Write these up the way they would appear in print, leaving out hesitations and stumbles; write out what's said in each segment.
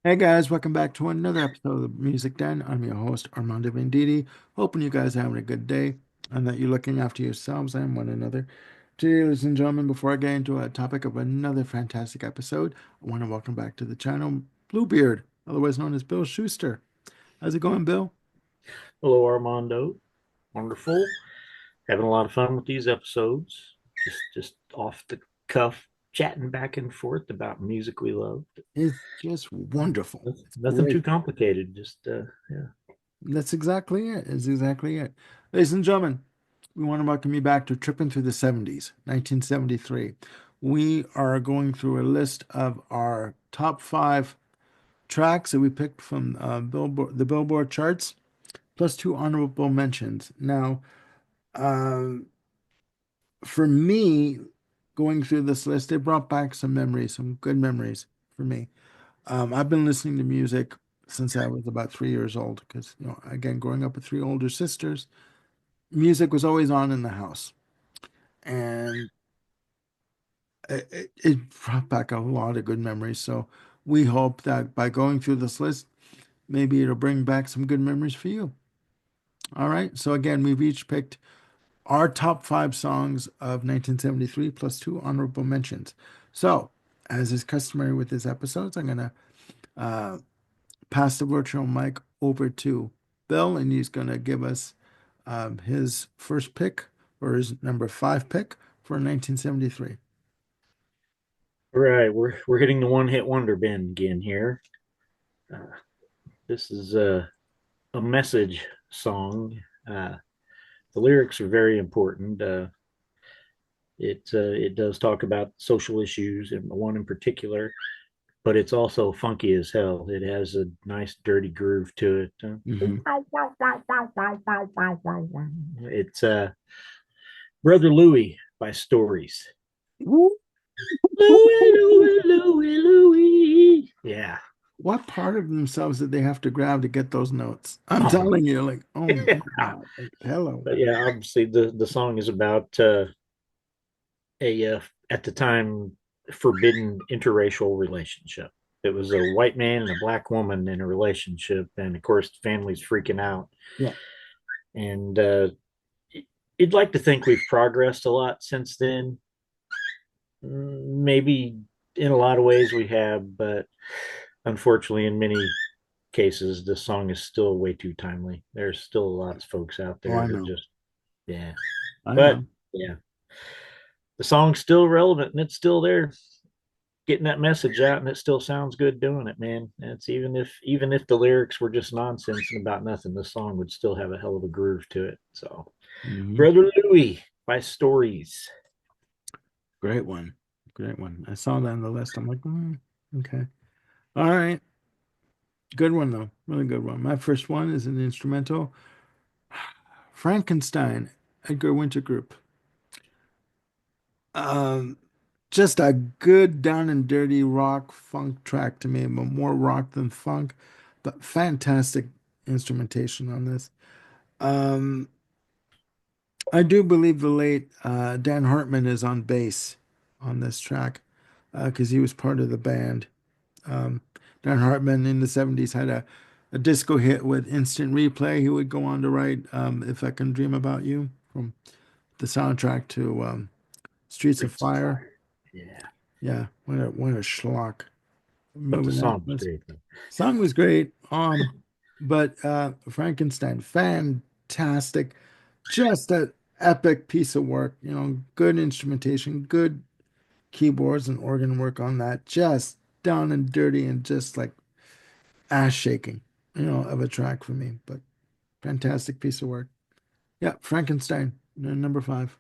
Hey guys, welcome back to another episode of the Music Den. I'm your host, Armando Venditti. Hoping you guys are having a good day and that you're looking after yourselves and one another. Today, ladies and gentlemen, before I get into a topic of another fantastic episode, I want to welcome back to the channel Bluebeard, otherwise known as Bill Schuster. How's it going, Bill? Hello, Armando. Wonderful. Having a lot of fun with these episodes. Just off the cuff, chatting back and forth about music we love. It's just wonderful. It's Nothing too great. complicated. Yeah. That's exactly it. It's exactly it. Ladies and gentlemen, we want to welcome you back to Trippin' Through the 70s, 1973. We are going through a list of our top five tracks that we picked from the Billboard charts, plus two honorable mentions. Now, um, for me, going through this list, it brought back some memories, some good memories for me. I've been listening to music since I was about 3 years old because, again, growing up with three older sisters, music was always on in the house. And it brought back a lot of good memories. So we hope that by going through this list, maybe it'll bring back some good memories for you. All right. So again, we've each picked our top five songs of 1973 plus two honorable mentions. So, as is customary with these episodes, I'm gonna uh, pass the virtual mic over to Bill, and he's gonna give us his first pick or his number five pick for 1973. All right, we're hitting the one hit wonder bin again here. Uh, this is a message song. Uh, the lyrics are very important. It does talk about social issues, and one in particular, but it's also funky as hell. It has a nice dirty groove to it. Hmm. It's Brother Louie by Stories. Louie, Louie, Louie, Louie. Yeah. What part of themselves did they have to grab to get those notes? I'm Oh, telling you, like, oh yeah. my God, like, hello. But yeah, obviously the song is about a at the time forbidden interracial relationship. It was a white man and a black woman in a relationship, and of course, the family's freaking out. Yeah. And you'd like to think we've progressed a lot since then. Maybe in a lot of ways we have, but unfortunately, in many cases, this song is still way too timely. There's still a lot of folks out Oh, there I that know. just, yeah. I But know. yeah, the song's still relevant and it's still there, getting that message out, and it still sounds good doing it, man. And it's even if the lyrics were just nonsense and about nothing, the song would still have a hell of a groove to it. So, Hmm. Brother Louie by Stories. Great one. Great one. I saw that on the list. I'm like, okay. All right. Good one, though. Really good one. My first one is an instrumental Frankenstein, Edgar Winter Group. Um, just a good down and dirty rock funk track to me, but more rock than funk, but fantastic instrumentation on this. Um, I do believe the late Dan Hartman is on bass on this track because he was part of the band. Um, Dan Hartman in the 70s had a disco hit with Instant Replay. He would go on to write If I Can Dream About You from the soundtrack to Streets of Streets of Fire. Fire. Yeah. Yeah, what a schlock. But the Moving that song's was great. song was great. But Frankenstein, fantastic. Just an epic piece of work. Good instrumentation, good keyboards and organ work on that. Just down and dirty and just like ass shaking, of a track for me. But fantastic piece of work. Yeah, Frankenstein, number five.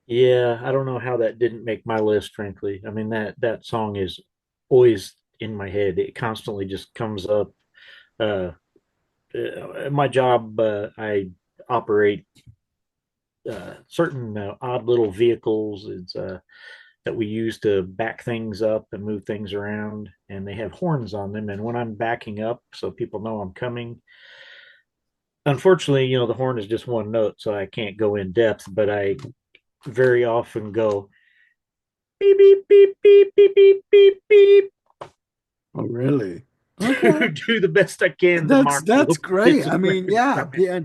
Yeah, I don't know how that didn't make my list, frankly. I mean, that song is always in my head. It constantly just comes up. Uh, my job, I operate certain odd little vehicles. It's that we use to back things up and move things around, and they have horns on them. And when I'm backing up, so people know I'm coming. Unfortunately, the horn is just one note, so I can't go in depth. But I very often go beep beep beep beep beep beep beep beep. Oh, really? Okay. do the best I can to That's mock the that's great. hits I of mean, yeah, Frankenstein. yeah,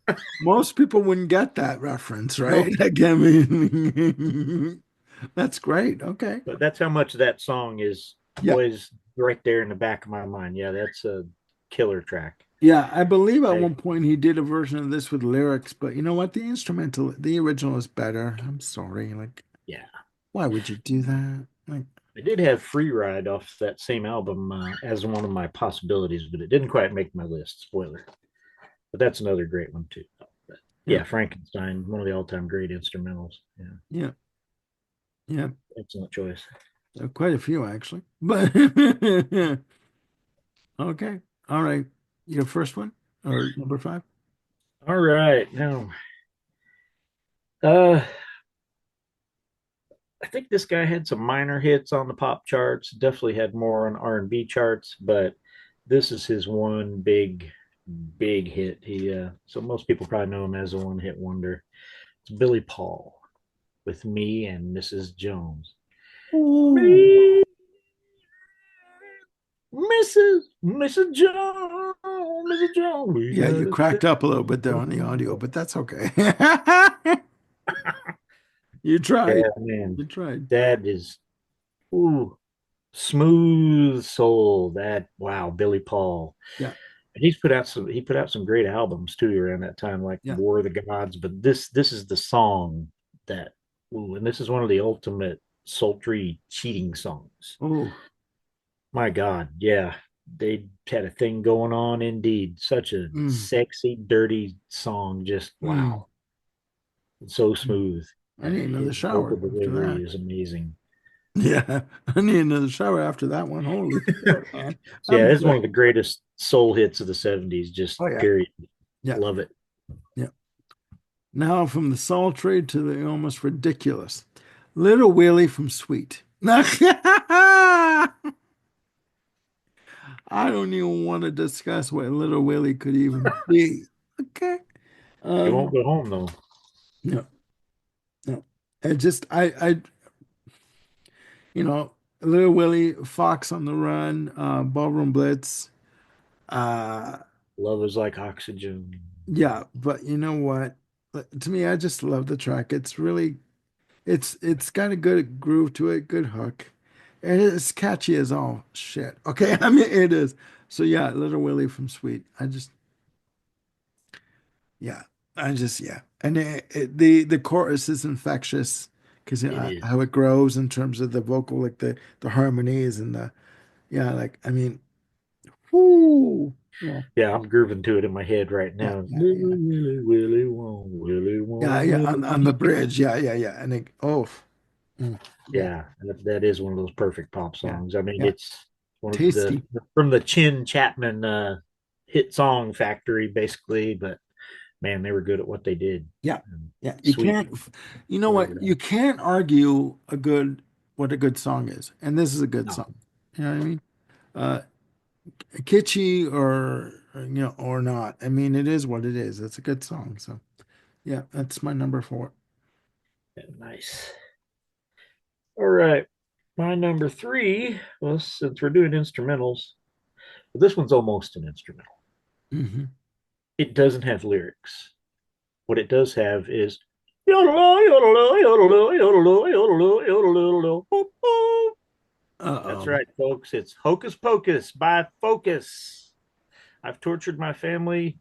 and most people wouldn't get that reference, right? No, Like, I mean, that's great. Okay. but that's how much that song is Yeah. always right there in the back of my mind. Yeah, that's a killer track. Yeah, I believe at I, one point he did a version of this with lyrics, but you know what? The original is better. I'm sorry. Like, yeah, why would you do that? Like, I did have Free Ride off that same album as one of my possibilities, but it didn't quite make my list. Spoiler. But that's another great one too. But yeah, yeah, Frankenstein, one of the all-time great instrumentals. Yeah, yeah, yeah. excellent choice. Quite a few actually. But okay. All right. Your first one or number five? All right, now uh, I think this guy had some minor hits on the pop charts. Definitely had more on R&B charts, but this is his one big hit. He so most people probably know him as a one-hit wonder. It's Billy Paul with Me and Mrs. Jones. Ooh. Me, Mrs. Jones, Mrs. Jones. We Yeah, you gotta cracked take up a little bit there on the audio, but that's okay. You tried. Yeah, man, You tried. that is ooh smooth soul. That wow, Billy Paul. Yeah, And he put out some great albums too around that time, like yeah. War of the Gods. But this is the song that ooh, and this is one of the ultimate sultry cheating songs. Oh, My God, yeah, they had a thing going on indeed. Such a mm, sexy, dirty song. Just mm. wow, it's so smooth. I need another His shower vocal after delivery that. is amazing. Yeah, I need another shower after that one. Holy shit, man. Yeah, I'm it's one good. of the greatest soul hits of the 70s, just Oh yeah, period. yeah, Love it. yeah. Now from the sultry to the almost ridiculous. Little Willie from Sweet. I don't even want to discuss what Little Willie could even be. Okay. You won't Um, go home though. no, no. You know, Little Willie, Fox on the Run, Ballroom Blitz. Uh, Love is like oxygen. yeah, but you know what? To me, I just love the track. It's got a good groove to it, good hook. And it's catchy as all shit. Okay, I mean it is. So yeah, Little Willie from Sweet. Yeah, yeah. And the chorus is infectious because It is. how it grows in terms of the vocal, like the harmonies and the yeah, like I mean, whoo, yeah, Yeah, I'm grooving to it in my head right yeah, now. yeah, yeah, Willy, Willy, Willy, won't, Willy, yeah, won't, yeah. Willy. On the bridge, yeah, yeah, yeah. And it, oh, yeah, Yeah, that is one of those perfect pop yeah, songs. I mean, yeah. it's one of the Tasty. from the Chin Chapman hit song factory, basically. But man, they were good at what they did. Yeah. And Yeah. You sweet, can't, you know whatever what? You that. can't argue what a good song is. And this is a good No, song. You know what I mean? Uh, Kitschy or not. I mean, it is what it is. It's a good song. So, yeah, that's my number four. yeah, nice. All right, my number three. Well, since we're doing instrumentals, this one's almost an instrumental. Hmm. It doesn't have lyrics. What it does have is yodel yodel yodel yodel yodel yodel yodel. That's Uh-oh. right, folks. It's Hocus Pocus by Focus. I've tortured my family,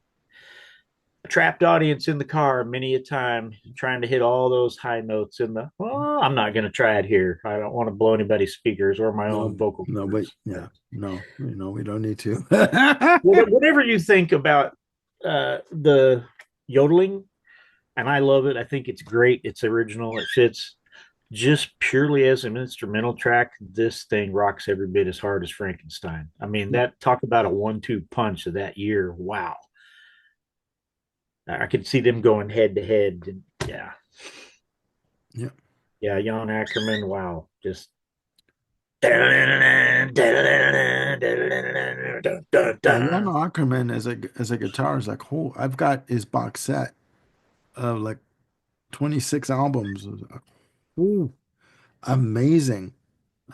a trapped audience in the car many a time, trying to hit all those high notes in the. Well, I'm not going to try it here. I don't want to blow anybody's speakers or my No, own vocal no, but cords. But yeah, no, we don't need to. whatever you think about the yodeling, and I love it. I think it's great. It's original. It fits. Just purely as an instrumental track, this thing rocks every bit as hard as Frankenstein. I mean, Yeah, that talk about a 1-2 punch of that year. Wow. I could see them going head to head. And yeah. yeah. Yeah. Jan Ackerman. Wow. Just. Yeah, Jan Ackerman as a guitarist, like whole I've got his box set of like 26 albums. Ooh, amazing,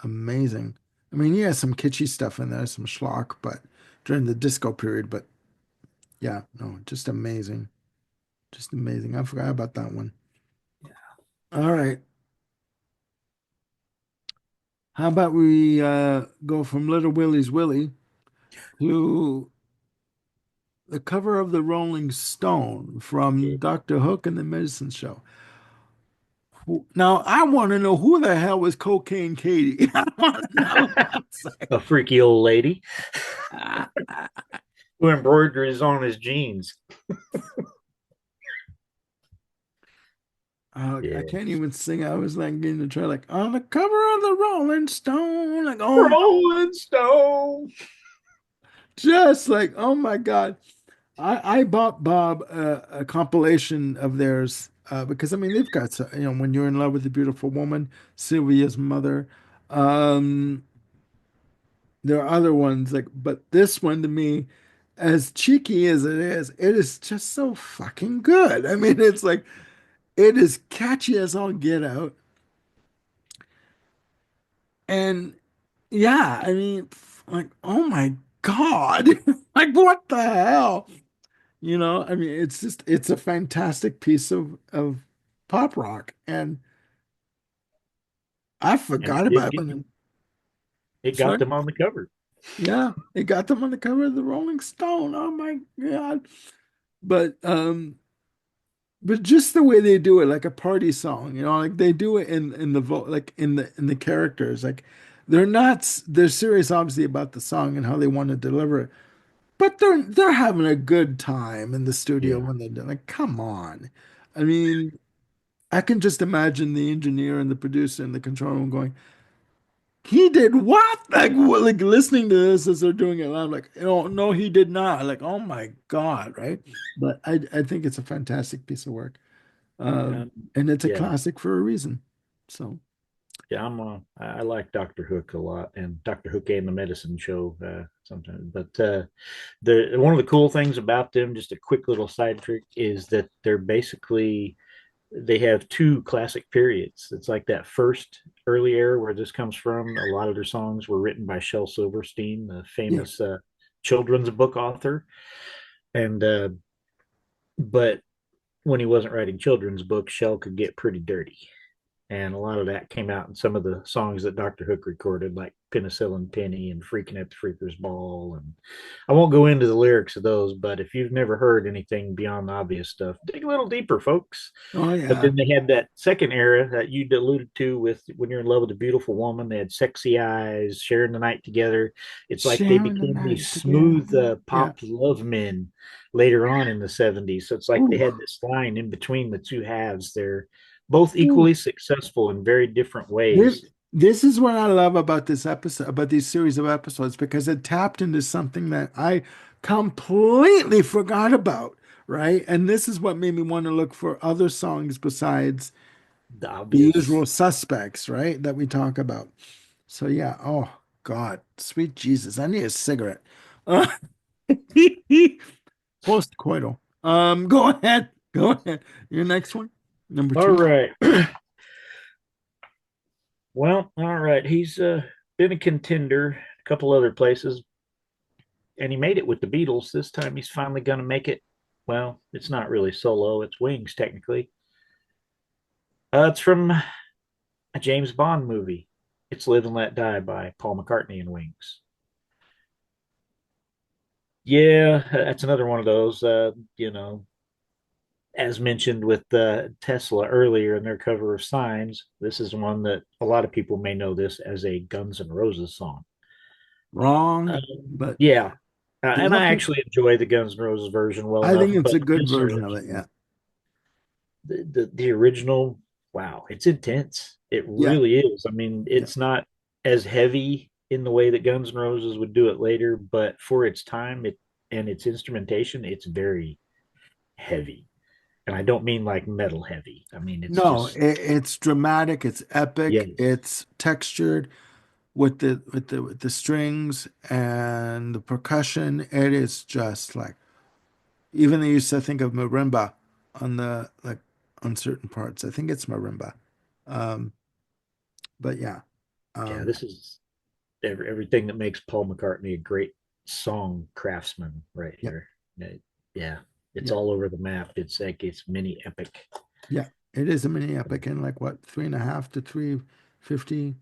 amazing. I mean, he has some kitschy stuff in there, some schlock, but during the disco period. But yeah, no, just amazing. Just amazing. I forgot about that one. All right. How about we go from Little Willie's Willie to the cover of the Rolling Stone from Yeah. Dr. Hook and the Medicine Show. Now, I want to know who the hell was Cocaine Katie? I want to know. A freaky old lady who embroideries on his jeans. I Yeah. can't even sing. I was like getting to try like on the cover of the Rolling Stone, like oh, Rolling Stone. just like oh my God. I bought Bob a compilation of theirs because I mean they've got when you're in love with a beautiful woman, Sylvia's mother. Um, there are other ones like, but this one to me, as cheeky as it is just so fucking good. I mean, it's like it is catchy as all get out, and yeah, I mean, like oh my God, like what the hell? I mean, it's a fantastic piece of pop rock, and I And it forgot did about it get it got sorry, them on the cover. yeah, it got them on the cover of the Rolling Stone. Oh my God! But just the way they do it, like a party song, like they do it in the like in the characters, like they're serious, obviously, about the song and how they want to deliver it, but they're having a good time in the studio Yeah. when they're doing. Like, come on, I mean. I can just imagine the engineer and the producer and the control room going, "He did what?" Like, like listening to this as they're doing it loud, like, no, he did not. Like, oh my God, right? But I think it's a fantastic piece of work, Um, and it's a yeah. classic for a reason. So, Yeah, I like Doctor Hook a lot, and Doctor Hook and the Medicine Show sometimes. But the one of the cool things about them, just a quick little side trick, is that they have two classic periods. It's like that first early era where this comes from. A lot of their songs were written by Shel Silverstein, the yeah, famous children's book author, and but when he wasn't writing children's books, Shel could get pretty dirty. And a lot of that came out in some of the songs that Dr. Hook recorded, like Penicillin Penny and Freaking at the Freaker's Ball. And I won't go into the lyrics of those, but if you've never heard anything beyond the obvious stuff, dig a little deeper, folks. oh But yeah, then they had that second era that you alluded to with when you're in love with a beautiful woman. They had sexy eyes, sharing the night together. It's like they sharing the became these night together. smooth Yeah, pop love men later on in the 70s. So it's like they ooh, had this line in between the two halves. They're both ooh. equally successful in very different This, ways. this is what I love about this episode, about these series of episodes, because it tapped into something that I completely forgot about, right? And this is what made me want to look for other songs besides The the obvious. usual suspects, right? That we talk about. So yeah, oh God, sweet Jesus, I need a cigarette. Uh, post-coital. Go ahead. Go ahead. Your next one, number All two. right. Well, all right. He's been a contender a couple other places, and he made it with the Beatles. This time he's finally going to make it. Well, it's not really solo, it's Wings, technically. It's from a James Bond movie. It's Live and Let Die by Paul McCartney and Wings. Yeah, that's another one of those, as mentioned with Tesla earlier in their cover of Signs. This is one that a lot of people may know this as a Guns N' Roses song. Wrong, but Yeah, there's and I nothing. actually enjoy the Guns N' Roses version well I enough, think it's but a good this version of it. Yeah. original, the original, wow, it's intense. It Yeah. really is. I mean, Yeah. it's not as heavy in the way that Guns N' Roses would do it later, but for its time, it and its instrumentation, it's very heavy. And I don't mean like metal heavy. I mean it's No, just it's dramatic, it's epic, yes, it's textured with the strings and the percussion. It is just like even they used to think of marimba on the like on certain parts. I think it's marimba. Um, but yeah. yeah. Um, This is. everything that makes Paul McCartney a great song craftsman right Yeah, here. Yeah, it's yeah, all over the map. It's like it's mini epic. yeah. It is a mini epic in like what, 3.5 to 350.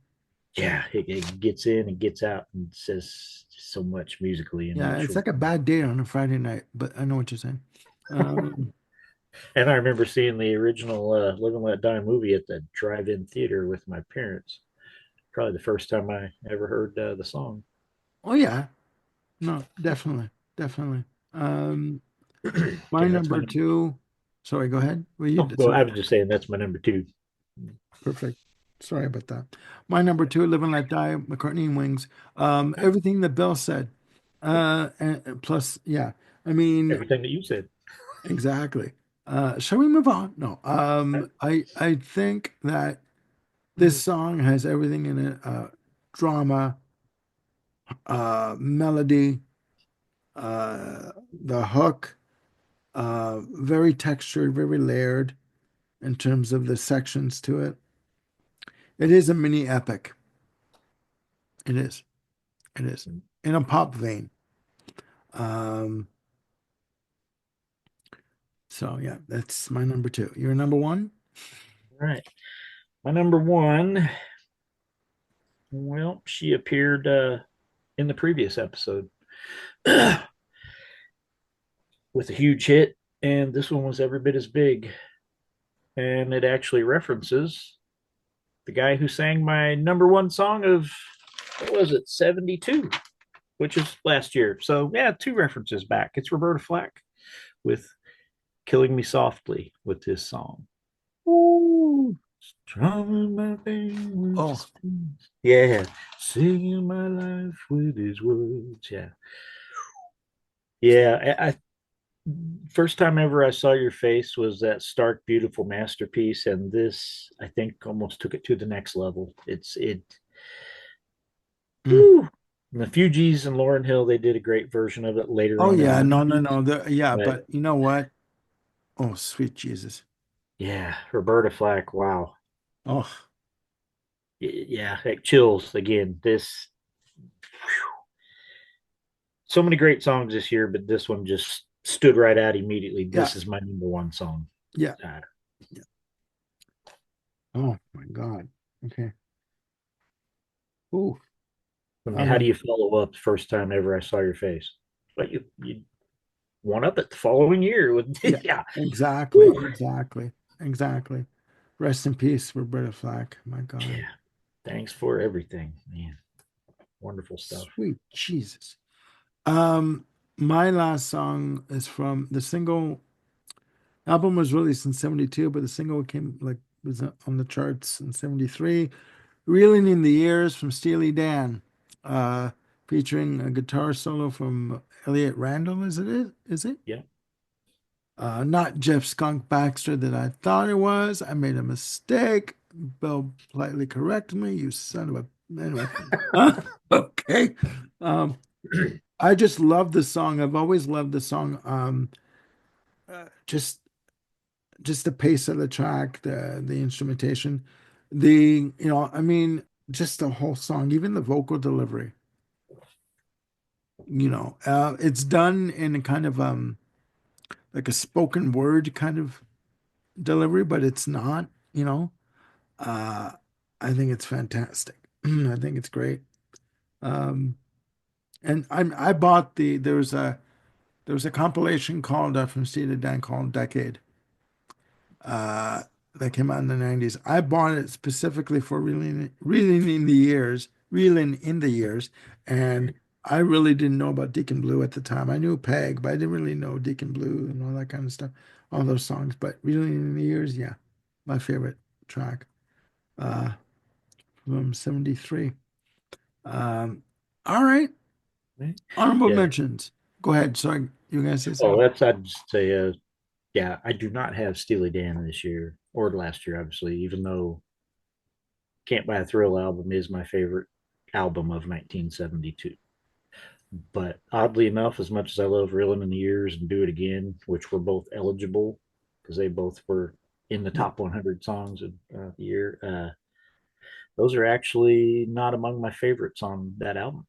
Yeah, it gets in and gets out and says so much musically in Yeah, that it's short. like a bad day on a Friday night, but I know what you're saying. Um, And I remember seeing the original Live and Let Die movie at the drive-in theater with my parents. Probably the first time I ever heard the song. oh yeah, no, definitely, definitely. Um, my Yeah, that's my number number. two. Sorry, go ahead. Well, you Oh, did. well, Sorry. I was just saying that's my number two. Perfect. Sorry about that. My number two, Live and Let Die, McCartney and Wings. Everything that Bill said. And plus, yeah. I mean, Everything that you said. exactly. Shall we move on? No. I think that this song has everything in it. Drama, melody, the hook, very textured, very layered in terms of the sections to it. It is a mini epic. It is. It is. In a pop vein. Um, so yeah, that's my number two. Your number one? All right. My number one, well, she appeared in the previous episode with a huge hit, and this one was every bit as big. And it actually references the guy who sang my number one song of, what was it, 72, which is last year. So, yeah, two references back. It's Roberta Flack with Killing Me Softly with this song. Ooh. Strumming my fingers. Oh, Yeah. Singing my life with his words. Yeah. Yeah. First time ever I saw your face was that stark, beautiful masterpiece. And this, I think, almost took it to the next level. It, mm. whew. And the Fugees and Lauren Hill, they did a great version of it later Oh on in the yeah, no, no, 90s. no. Yeah, But but you know what? Oh, sweet Jesus. yeah, Roberta Flack, wow. Oh, Yeah, like chills again. This, so many great songs this year, but this one just stood right out immediately. yeah, This is my number one song. yeah, Uh, yeah. Oh my God. Okay. Ooh. I mean, how do Um, you follow up the first time ever I saw your face? But you one up it the following year with yeah, yeah. exactly, Woo. exactly, exactly. Rest in peace, Roberta Flack. My God. Yeah. Thanks for everything, man. Wonderful stuff. Sweet Jesus. Um, my last song is from the single. Album was released in 72, but the single came like was on the charts in 73. Reeling in the Years from Steely Dan, uh, featuring a guitar solo from Elliot Randall, is it? Is it? Yeah. Not Jeff Skunk Baxter that I thought it was. I made a mistake. Bill politely corrected me. You son of a. Anyway. Okay. Um, I just love the song. I've always loved the song. Just the pace of the track, the instrumentation, I mean, just the whole song, even the vocal delivery. It's done in a kind of like a spoken word kind of delivery, but it's not. Uh, I think it's fantastic. I think it's great. Um, and I bought there was a compilation called from Steely Dan called Decade. uh, that came out in the 90s. I bought it specifically for reeling in the years, and I really didn't know about Deacon Blue at the time. I knew Peg, but I didn't really know Deacon Blue and all that kind of stuff, all those songs. But reeling in the years, yeah, my favorite track uh, from '73. Um, all right, honorable Yeah. mentions. Go ahead. Sorry, you guys say Oh, something. that's I'd just say yeah, I do not have Steely Dan this year or last year, obviously, even though Can't Buy a Thrill album is my favorite album of 1972. But oddly enough, as much as I love Reeling in the Years and Do It Again, which were both eligible because they both were in the Yeah, top 100 songs of the year, those are actually not among my favorites on that album.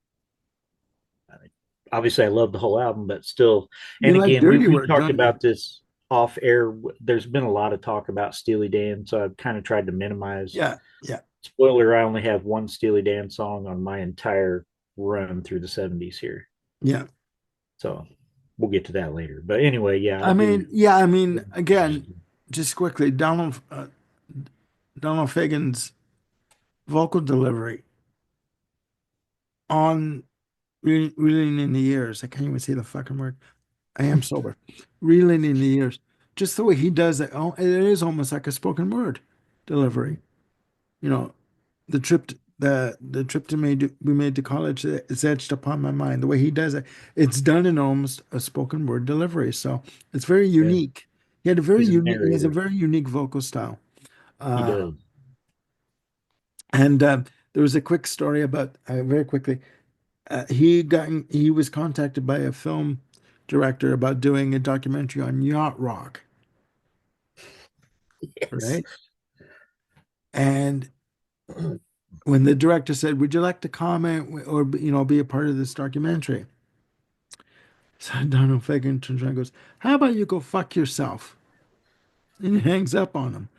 I mean, obviously, I love the whole album, but still. You And like again, dirty we work, talked don't you? about this off air. There's been a lot of talk about Steely Dan, so I've kind of tried to minimize. Yeah, yeah, Spoiler: I only have one Steely Dan song on my entire run through the '70s here, yeah. so we'll get to that later. But anyway, yeah, I I do. mean, yeah, I mean, again, just quickly, Donald Fagen's vocal delivery on Reeling in the Years. I can't even say the fucking word. I am sober. Reeling in the Years. Just the way he does it. Oh, it is almost like a spoken word delivery. You know, the trip to made we made to college is etched upon my mind. The way he does it, it's done in almost a spoken word delivery. So it's very Yeah, unique. he's a He has a narrator. very unique vocal style. He Uh, does. and there was a quick story about very quickly. He was contacted by a film director about doing a documentary on yacht rock, Yes. right? And when the director said, "Would you like to comment or be a part of this documentary?" So Donald Fagen turns around and goes, "How about you go fuck yourself?" And he hangs up on him.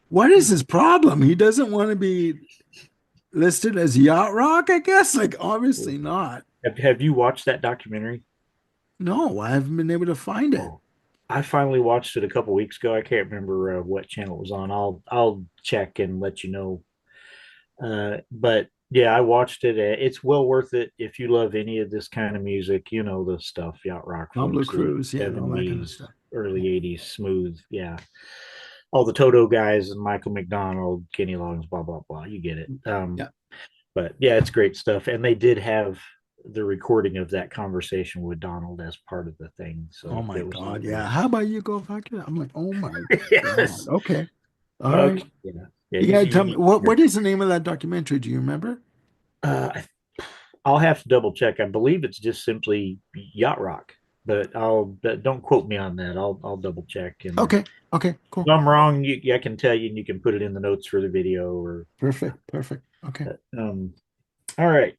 What is his problem? He doesn't want to be listed as yacht rock, I guess. Like obviously not. Have you watched that documentary? No, I haven't been able to find it. Oh, I finally watched it a couple weeks ago. I can't remember what channel it was on. I'll check and let you know. But yeah, I watched it. It's well worth it if you love any of this kind of music. You know the stuff, yacht rock from Pablo the Cruz, yeah, and all that kind of '70s, stuff. early '80s, smooth. Yeah, all the Toto guys and Michael McDonald, Kenny Loggins, blah blah blah. You get it. Yeah. But yeah, it's great stuff. And they did have the recording of that conversation with Donald as part of the thing. Oh So my it was God. Yeah. really, How about you go fuck it? I'm like, oh my God. yes. Okay. All right. Okay. Yeah. Yeah. You He's gotta a tell me unique what character. is the name of that documentary? Do you remember? Uh, I'll have to double check. I believe it's just simply yacht rock, but don't quote me on that. I'll double check. And Okay. Okay. if Cool. I'm wrong, I can tell you and you can put it in the notes for the video or, Perfect. Perfect. Okay. um, all right.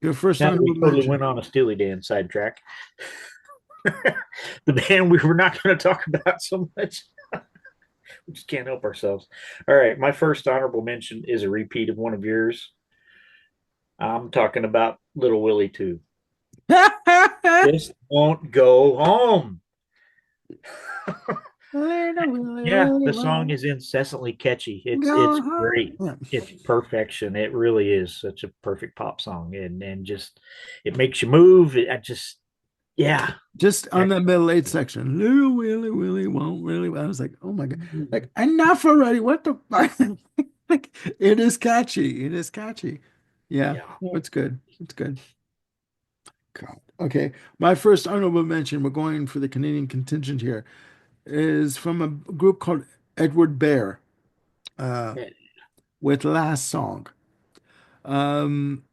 Your first Now that honorable we totally mention. went on a Steely Dan sidetrack, the band we were not going to talk about so much. We just can't help ourselves. All right, my first honorable mention is a repeat of one of yours. I'm talking about Little Willie too. Just won't go home. Little Willie, Yeah, Willie, the song Willie, is incessantly catchy. It's go home. great. Yeah. It's perfection. It really is such a perfect pop song, and just it makes you move. I just yeah. Just on that Excellent. middle eight section, little Willie, Willie won't really. I was like, oh my God, like enough already. What the fuck? Like, it is catchy. It is catchy. Yeah, Yeah. no, it's good. It's good. God. Okay, my first honorable mention. We're going for the Canadian contingent here. Is from a group called Edward Bear, uh, with Last Song. Um,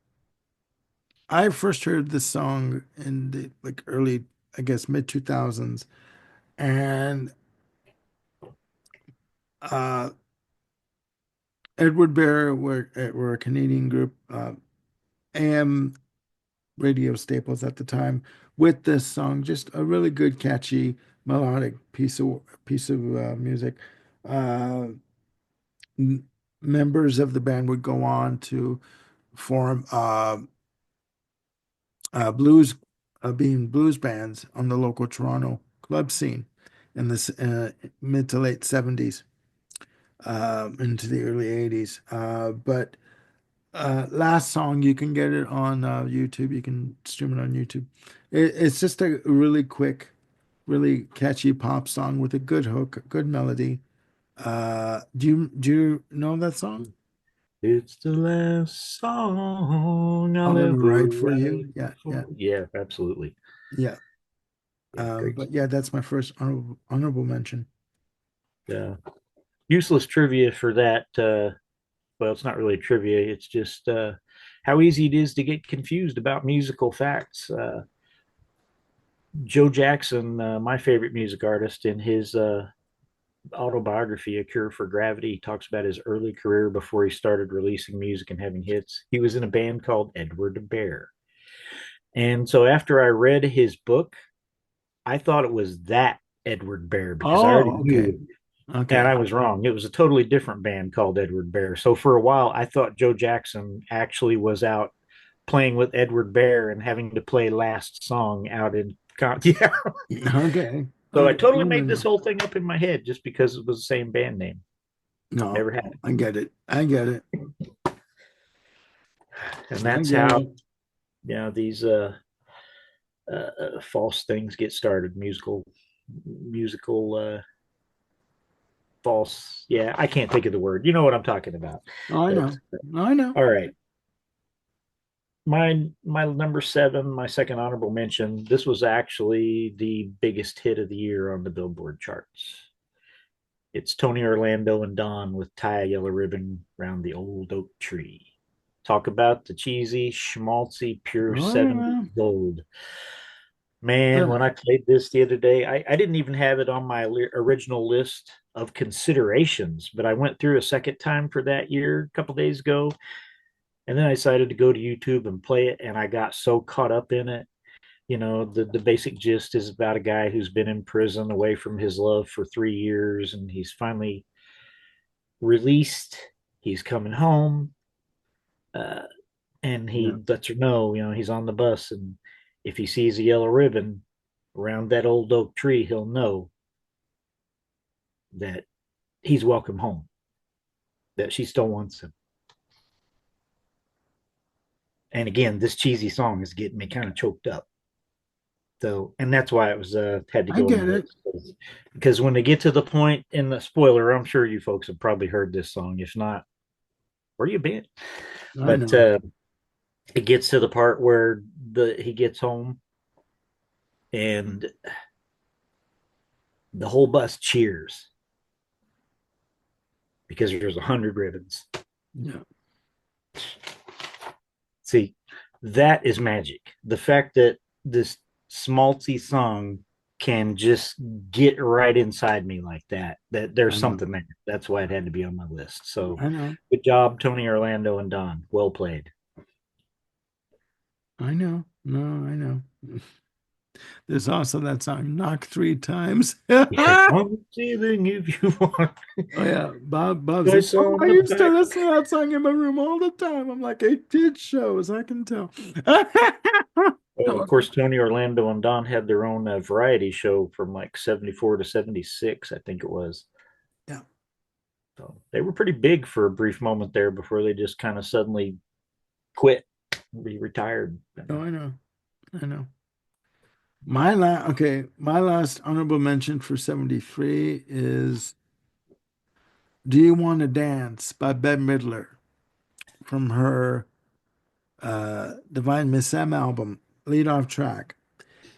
I first heard this song in the like early, I guess, mid 2000s, and uh, Edward Bear were a Canadian group, AM radio staples at the time. With this song, just a really good, catchy, melodic piece of music. Uh, m Members of the band would go on to form blues, being blues bands on the local Toronto club scene in this mid to late 70s, into the early 80s. But last song, you can get it on YouTube. You can stream it on YouTube. It's just a really quick, really catchy pop song with a good hook, good melody. Do you know that song? It's the last song I'll I'll ever ever write for write you. Yeah, yeah, for. Yeah, absolutely. yeah. Yeah, great But stuff. yeah, that's my first honorable mention. Yeah. Useless trivia for that. Well, it's not really trivia. It's just how easy it is to get confused about musical facts. Joe Jackson, my favorite music artist, in his autobiography, A Cure for Gravity. He talks about his early career before he started releasing music and having hits. He was in a band called Edward Bear. And so after I read his book, I thought it was that Edward Bear because I already Oh, okay. knew, and Okay. I was wrong. It was a totally different band called Edward Bear. So for a while, I thought Joe Jackson actually was out playing with Edward Bear and having to play Last Song out in yeah. Okay. So I Okay. totally No, no, made this no. whole thing up in my head just because it was the same band name. No, Never happened. I get it. I get it. And I that's get how it. these false things get started. Musical false. Yeah, I can't think of the word. You know what I'm talking about. Oh, I But know. I know. all right, my number seven, my second honorable mention. This was actually the biggest hit of the year on the Billboard charts. It's Tony Orlando and Don with Tie a Yellow Ribbon Round the Old Oak Tree. Talk about the cheesy, schmaltzy, pure Oh, 70s yeah. gold. Man, Uh, when I played this the other day, I didn't even have it on my original list of considerations, but I went through a second time for that year a couple days ago, and then I decided to go to YouTube and play it, and I got so caught up in it. The basic gist is about a guy who's been in prison away from his love for 3 years, and he's finally released. He's coming home, uh, and yeah. he lets her know, he's on the bus, and if he sees a yellow ribbon around that old oak tree, he'll know that he's welcome home, that she still wants him. And again, this cheesy song is getting me kind of choked up. So, and that's why it was had to I go on my get it. list because when they get to the point in the spoiler, I'm sure you folks have probably heard this song. If not, where you been? I But know. it gets to the part where he gets home and the whole bus cheers because there's 100 ribbons. Yeah. See, that is magic. The fact that this smalty song can just get right inside me like that, that there's I know. something there. That's why it had to be on my list. So I know. good job, Tony Orlando and Don. Well played. I know. No, I know. There's also that song, Knock Three Times. Yeah, Oh, I'm receiving if you want. yeah. Bob's like, Voice oh, on I the used to back. listen to that song in my room all the time. I'm like, it did shows, I can tell. Oh, of Oh, course, Tony Orlando and Don had their own variety show from like 74 to 76, I think it was. yeah. So they were pretty big for a brief moment there before they just kind of suddenly quit, be retired. Oh, I know. I know. My last honorable mention for 73 is Do You Want to Dance by Bette Midler from her Divine Miss M album, lead off track.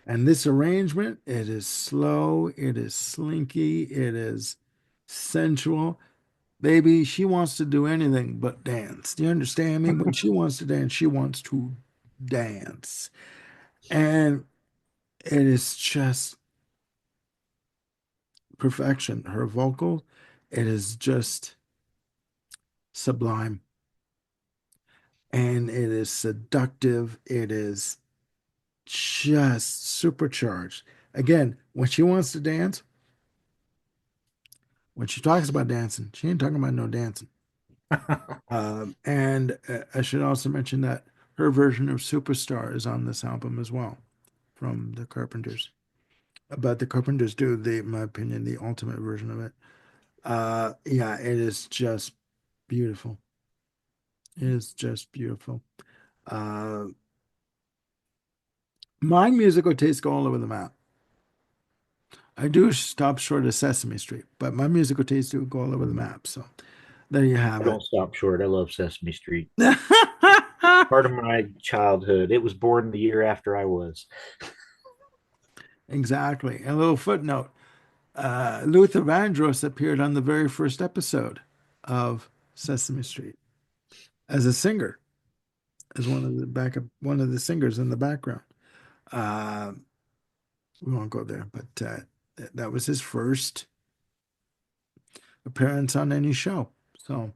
And this arrangement, it is slow, it is slinky, it is sensual. Baby, she wants to do anything but dance. Do you understand me? When she wants to dance, she wants to dance. And it is just perfection. Her vocal, it is just sublime. And it is seductive. It is just supercharged. Again, when she wants to dance, when she talks about dancing, she ain't talking about no dancing. And I should also mention that her version of Superstar is on this album as well from the Carpenters. But the Carpenters do in my opinion, the ultimate version of it. Yeah, it is just beautiful. It is just beautiful. Uh, my musical tastes go all over the map. I do stop short of Sesame Street, but my musical tastes do go all over the map. So there you I have it. don't stop short. I love Sesame Street. Part of my childhood. It was born the year after I was. Exactly. A little footnote. Luther Vandross appeared on the very first episode of Sesame Street as a singer, as one of the singers in the background. Uh, we won't go there, but that was his first appearance on any show. So,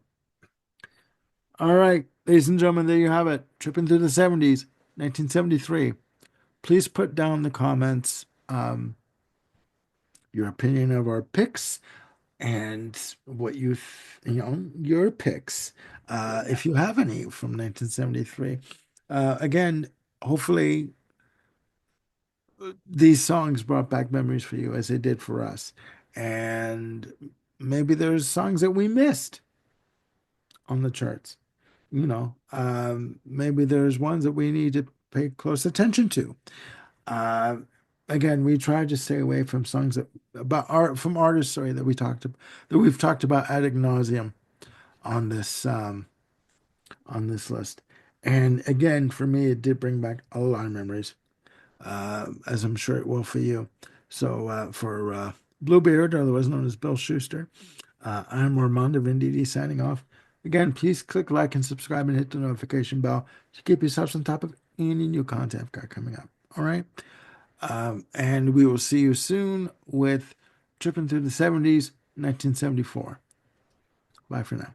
all right, ladies and gentlemen, there you have it. Tripping through the 70s, 1973. Please put down in the comments your opinion of our picks and what your picks, if you have any from 1973. Again, hopefully these songs brought back memories for you as they did for us. And maybe there's songs that we missed on the charts. Maybe there's ones that we need to pay close attention to. Uh, Again, we try to stay away from songs that about art from artists, sorry, that we've talked about ad nauseum on this list. And again, for me, it did bring back a lot of memories, as I'm sure it will for you. So for Bluebeard, otherwise known as Bill Schuster, I'm Armando Venditti signing off. Again, please click like and subscribe and hit the notification bell to keep yourselves on top of any new content I've got coming up. All right. And we will see you soon with Tripping Through the 70s, 1974. Bye for now.